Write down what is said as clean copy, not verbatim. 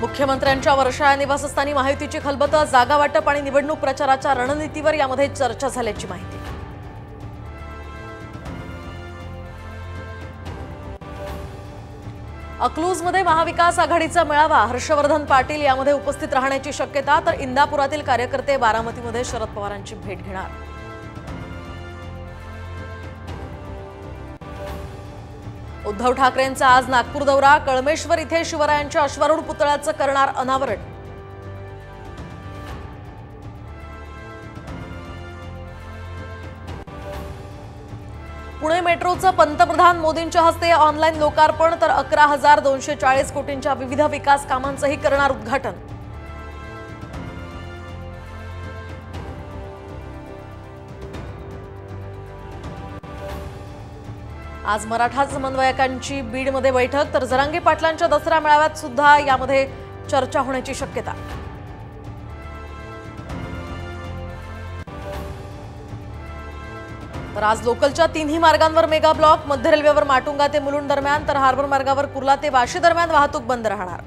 मुख्यमंत्र्यांच्या वर्षा या निवासस्थानी महायुतीची खलबतं, जागा वाटप आणि निवडणूक प्रचाराच्या रणनीतीवर यामध्ये चर्चा झाल्याची माहिती। अकलूजमध्ये महाविकास आघाडीचा मेळावा, हर्षवर्धन पाटील यामध्ये उपस्थित राहण्याची शक्यता, तर इंदापुरातील कार्यकर्ते बारामतीमध्ये शरद पवारांची भेट घेणार। उद्धव ठाकरेंचा आज नागपूर दौरा, कळमेश्वर इथे शिवरायांच्या अश्वारूढ पुतळ्याचं करणार अनावरण। पुणे मेट्रोचं पंतप्रधान मोदींच्या हस्ते ऑनलाईन लोकार्पण, तर 11,240 कोटींच्या विविध विकास कामांचंही करणार उद्घाटन। आज मराठा समन्वयकांची बीडमध्ये बैठक, तर जरांगे पाटलांच्या दसरा मेळाव्यात सुद्धा यामध्ये चर्चा होण्याची शक्यता। तर आज लोकलच्या तिन्ही मार्गांवर मेगा ब्लॉक, मध्य रेल्वेवर माटुंगा ते मुलुंड दरम्यान, तर हार्बर मार्गावर कुर्ला ते वाशी दरम्यान वाहतूक बंद राहणार।